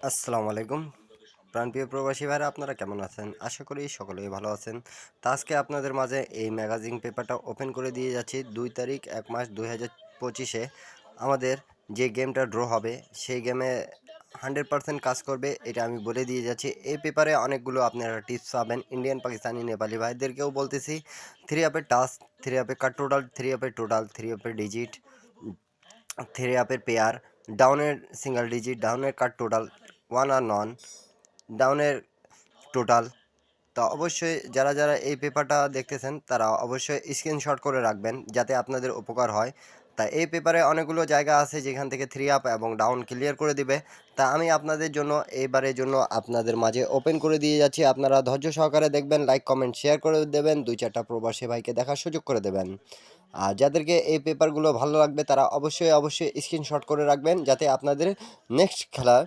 আসসালামু আলাইকুম প্রাণপ্রিয় প্রবাসী ভাইরা, আপনারা কেমন আছেন? আশা করি সকলেই ভালো আছেন। তা আজকে আপনাদের মাঝে এই ম্যাগাজিন পেপারটা ওপেন করে দিয়ে যাচ্ছি। 2 তারিখ 1 মাস 2025-এ আমাদের যে গেমটা ড্র হবে সেই গেমে 100% কাজ করবে, এটা আমি বলে দিয়ে যাচ্ছি। এই পেপারে অনেকগুলো আপনারা টিপস পাবেন। ইন্ডিয়ান, পাকিস্তানি, নেপালি ভাইদেরকেও বলতেছি, 3 আপের টাস্ক, 3 আপের কাট টোটাল, 3 আপের টোটাল, 3 আপের ডিজিট, 3 আপের পেয়ার, ডাউনের সিঙ্গেল ডিজিট, ডাউনের কাট টোটাল, ওয়ান আর নন, ডাউনের টোটাল। তো অবশ্যই যারা যারা এই পেপারটা দেখতেছেন তারা অবশ্যই স্ক্রিনশট করে রাখবেন যাতে আপনাদের উপকার হয়। তা এই পেপারে অনেকগুলো জায়গা আছে যেখান থেকে 3 আপ এবং ডাউন ক্লিয়ার করে দিবে। তা আমি আপনাদের জন্য এইবারের জন্য আপনাদের মাঝে ওপেন করে দিয়ে যাচ্ছি। আপনারা ধৈর্য সহকারে দেখবেন, লাইক কমেন্ট শেয়ার করে দেবেন, 2-4টা প্রবাসী ভাইকে দেখার সুযোগ করে দেবেন। আর যাদেরকে এই পেপারগুলো ভালো লাগবে তারা অবশ্যই অবশ্যই স্ক্রিনশট করে রাখবেন যাতে আপনাদের নেক্সট খেলা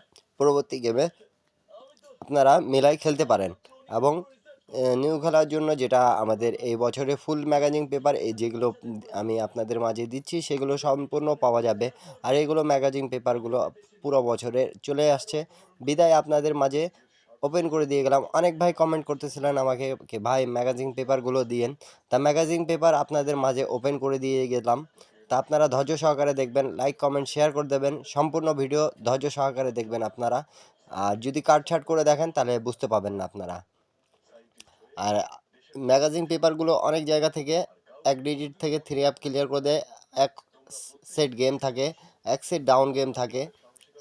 পরবর্তী গেমে আপনারা মেলায় খেলতে পারেন। এবং নিউ খেলার জন্য যেটা আমাদের এই বছরে ফুল ম্যাগাজিন পেপার এই যেগুলো আমি আপনাদের মাঝে দিচ্ছি সেগুলো সম্পূর্ণ পাওয়া যাবে। আর এগুলো ম্যাগাজিন পেপারগুলো পুরো বছরে চলে আসছে বিদায় আপনাদের মাঝে ওপেন করে দিয়ে গেলাম। অনেক ভাই কমেন্ট করতেছিলেন আমাকে ভাই ম্যাগাজিন পেপারগুলো দিয়েন। তা ম্যাগাজিন পেপার আপনাদের মাঝে ওপেন করে দিয়ে গেলাম। তা আপনারা ধৈর্য সহকারে দেখবেন, লাইক কমেন্ট শেয়ার করে দেবেন, সম্পূর্ণ ভিডিও ধৈর্য সহকারে দেখবেন আপনারা। আর যদি কাটছাট করে দেখেন তাহলে বুঝতে পাবেন না আপনারা। আর ম্যাগাজিন পেপারগুলো অনেক জায়গা থেকে 1 ডিজিট থেকে 3 আপ ক্লিয়ার করে দেয়। এক সেট গেম থাকে, এক সেট ডাউন গেম থাকে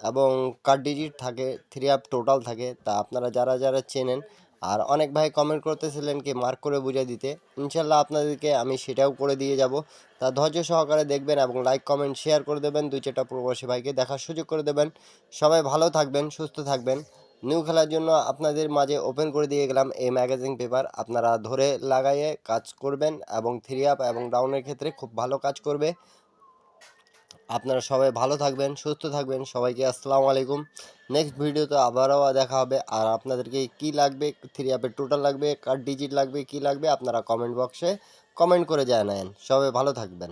এবং কাট ডিজিট থাকে, 3 আপ টোটাল থাকে। তা আপনারা যারা যারা চেনেন, আর অনেক ভাই কমেন্ট করতেছিলেন কি মার্ক করে বুঝিয়ে দিতে, ইনশাল্লাহ আপনাদেরকে আমি সেটাও করে দিয়ে যাব। তা ধৈর্য সহকারে দেখবেন এবং লাইক কমেন্ট শেয়ার করে দেবেন, 2-4টা প্রবাসী ভাইকে দেখার সুযোগ করে দেবেন। সবাই ভালো থাকবেন, সুস্থ থাকবেন। নিউ খেলার জন্য আপনাদের মাঝে ওপেন করে দিয়ে গেলাম এই ম্যাগাজিন পেপার। আপনারা ধরে লাগাইয়ে কাজ করবেন এবং 3 আপ এবং ডাউনের ক্ষেত্রে খুব ভালো কাজ করবে। আপনারা সবাই ভালো থাকবেন, সুস্থ থাকবেন। সবাইকে আসসালামু আলাইকুম। নেক্সট ভিডিওতে আবারও দেখা হবে। আর আপনাদেরকে কি লাগবে, 3 আপের টোটাল লাগবে, কার ডিজিট লাগবে, কি লাগবে আপনারা কমেন্ট বক্সে কমেন্ট করে জানান। সবাই ভালো থাকবেন।